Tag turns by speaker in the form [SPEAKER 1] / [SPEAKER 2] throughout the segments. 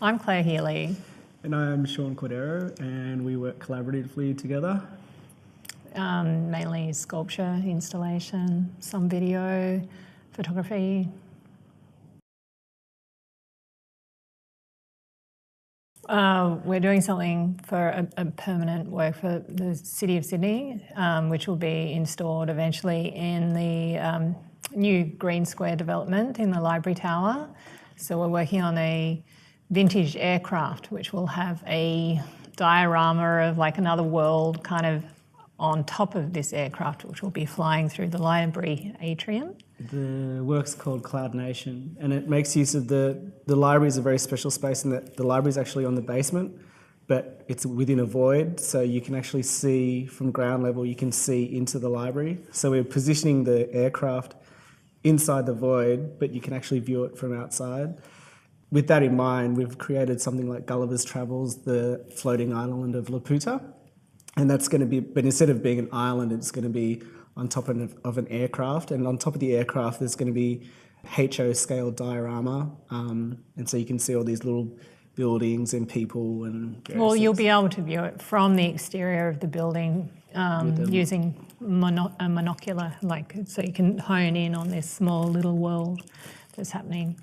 [SPEAKER 1] I'm Claire Healy.
[SPEAKER 2] And I'm Sean Cordeiro, and we work collaboratively together.
[SPEAKER 1] Mainly sculpture, installation, some video, photography. We're doing something for a permanent work for the City of Sydney, which will be installed eventually in the new Green Square development in the Library Tower. So we're working on a vintage aircraft, which will have a diorama of like another world kind of on top of this aircraft, which will be flying through the library atrium.
[SPEAKER 2] The work's called Cloud Nation, and it makes use of the library is a very special space in that the library is actually on the basement, but it's within a void, so you can actually see from ground level, you can see into the library. So we're positioning the aircraft inside the void, but you can actually view it from outside. With that in mind, we've created something like Gulliver's Travels, the floating island of Laputa. And that's going to be, but instead of being an island, it's going to be on top of an aircraft. And on top of the aircraft, there's going to be HO scale diorama. And so you can see all these little buildings and people and
[SPEAKER 1] well, you'll be able to view it from the exterior of the building using a monocular, so you can hone in on this small little world that's happening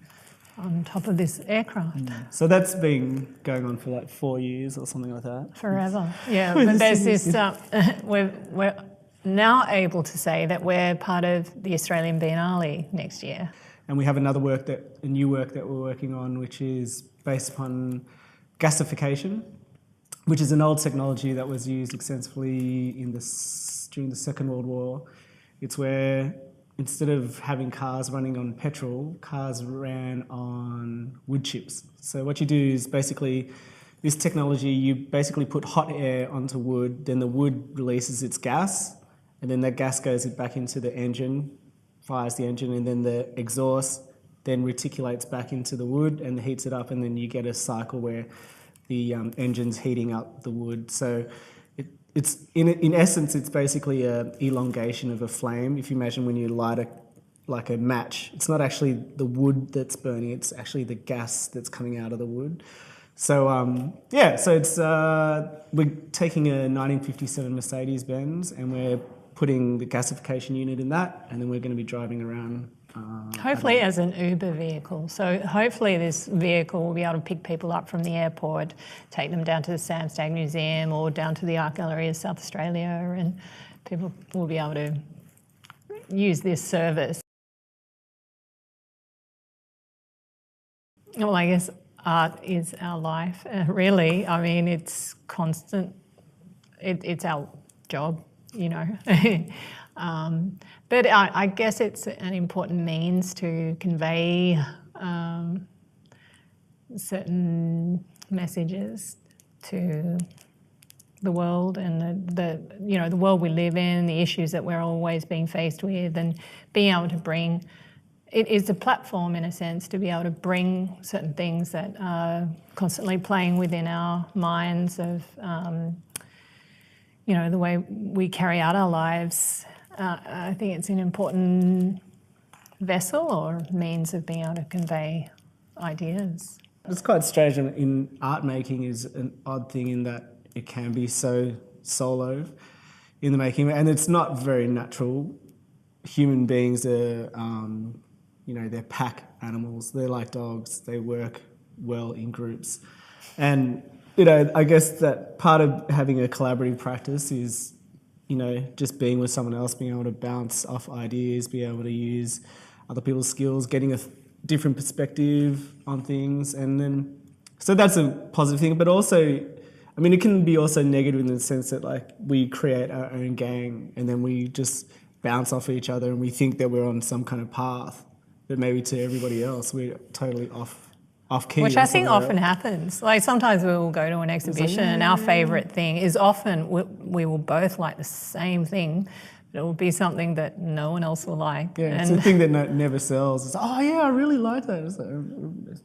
[SPEAKER 1] on top of this aircraft.
[SPEAKER 2] So that's been going on for like 4 years or something like that.
[SPEAKER 1] Forever, yeah. But there's this, we're now able to say that we're part of the Australian Biennale next year.
[SPEAKER 2] And we have a new work that we're working on, which is based upon gasification, which is an old technology that was used extensively during the Second World War. It's where instead of having cars running on petrol, cars ran on wood chips. So what you do is basically, this technology, you basically put hot air onto wood, then the wood releases its gas, and then that gas goes back into the engine, fires the engine, and then the exhaust then reticulates back into the wood and heats it up, and then you get a cycle where the engine's heating up the wood. So it's in essence, it's basically an elongation of a flame. If you imagine when you light a match, it's not actually the wood that's burning, it's actually the gas that's coming out of the wood. So so it's we're taking a 1957 Mercedes-Benz and we're putting the gasification unit in that, and then we're going to be driving around.
[SPEAKER 1] Hopefully as an Uber vehicle. So hopefully this vehicle will be able to pick people up from the airport, take them down to the Sam Stagg Museum or down to the Art Gallery of South Australia, and people will be able to use this service. Well, I guess art is our life, really. I mean, it's constant. It's our job, you know. But I guess it's an important means to convey certain messages to the world and the world we live in, the issues that we're always being faced with, and being able to bring. It is a platform in a sense to be able to bring certain things that are constantly playing within our minds of the way we carry out our lives. I think it's an important vessel or means of being able to convey ideas.
[SPEAKER 2] It's quite strange, in art making is an odd thing in that it can be so solo in the making, and it's not very natural. Human beings are, they're pack animals. They're like dogs. They work well in groups. And, I guess that part of having a collaborative practice is, just being with someone else, being able to bounce off ideas, be able to use other people's skills, getting a different perspective on things. And then, so that's a positive thing. But also, it can be also negative in the sense that, we create our own gang and then we just bounce off each other and we think that we're on some kind of path, but maybe to everybody else, we're totally off key.
[SPEAKER 1] Which I think often happens. Like sometimes we will go to an exhibition and our favourite thing is often we will both like the same thing, but it will be something that no one else will like.
[SPEAKER 2] Yeah, it's a thing that never sells. It's I really like that.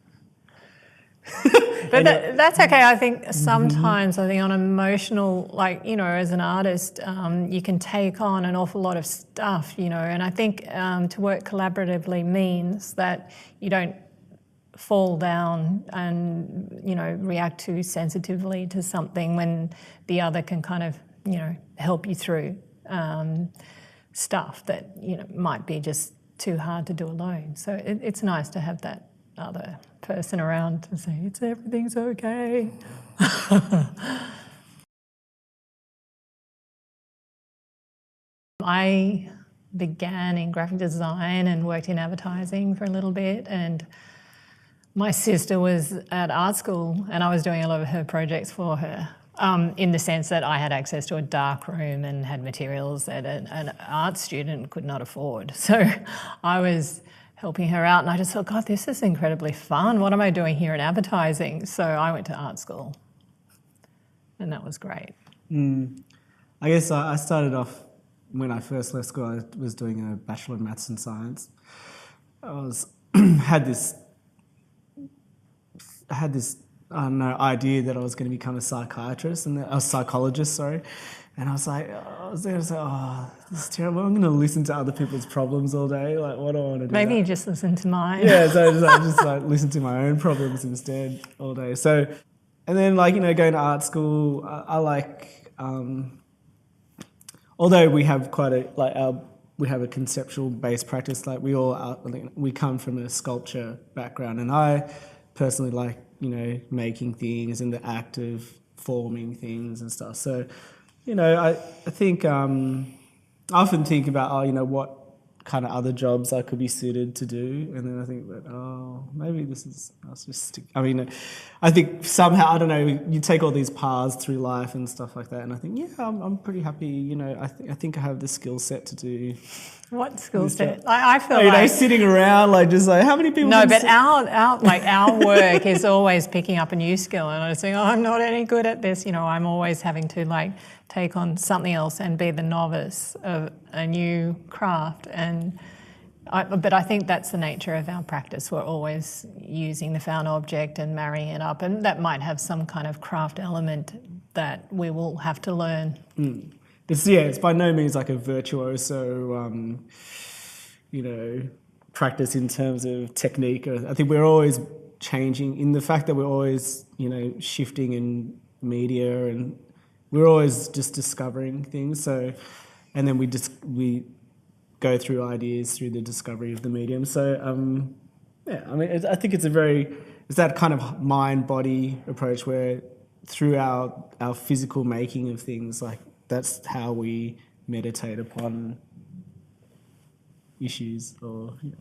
[SPEAKER 1] But that's okay. I think sometimes, on an emotional, as an artist, you can take on an awful lot of stuff, and I think to work collaboratively means that you don't fall down and, you know, react too sensitively to something when the other can kind of, you know, help you through stuff that, you know, might be just too hard to do alone. So it's nice to have that other person around to say, everything's okay. I began in graphic design and worked in advertising for a little bit, and my sister was at art school and I was doing a lot of her projects for her, in the sense that I had access to a dark room and had materials that an art student could not afford. So I was helping her out and I just thought, God, this is incredibly fun. What am I doing here in advertising? So I went to art school and that was great.
[SPEAKER 2] I guess I started off, when I first left school, I was doing a Bachelor in Maths and Science. I had this I don't know, idea that I was going to become a psychiatrist and a psychologist, sorry. And I was like, I was there, oh, this is terrible. I'm going to listen to other people's problems all day. Like, what do I want to do?
[SPEAKER 1] Maybe you just listen to mine.
[SPEAKER 2] Yeah, so I just like listen to my own problems instead all day. So, and then like, you know, going to art school, I like, although we have we have a conceptual based practice, like we come from a sculpture background, and I personally like, you know, making things and the act of forming things and stuff. So, you know, I think I often think about, you know, what kind of other jobs I could be suited to do, and then I think that, maybe this is, I'll just stick. I mean, I think somehow, I don't know, you take all these paths through life and stuff like that, and I think, yeah, I'm pretty happy. You know, I think I have the skill set to do.
[SPEAKER 1] What skill set? I feel
[SPEAKER 2] you
[SPEAKER 1] like,
[SPEAKER 2] know, sitting around like just like, how many people?
[SPEAKER 1] No, but our work is always picking up a new skill, and I was saying, I'm not any good at this. You know, I'm always having to like take on something else and be the novice of a new craft. But I think that's the nature of our practice. We're always using the found object and marrying it up, and that might have some kind of craft element that we will have to learn.
[SPEAKER 2] It's by no means like a virtuoso, you know, practice in terms of technique. I think we're always changing in the fact that we're always, you know, shifting in media, and we're always just discovering things. So, and then we go through ideas through the discovery of the medium. So, yeah, I mean, I think it's that kind of mind-body approach where through our physical making of things, like that's how we meditate upon issues or, you know.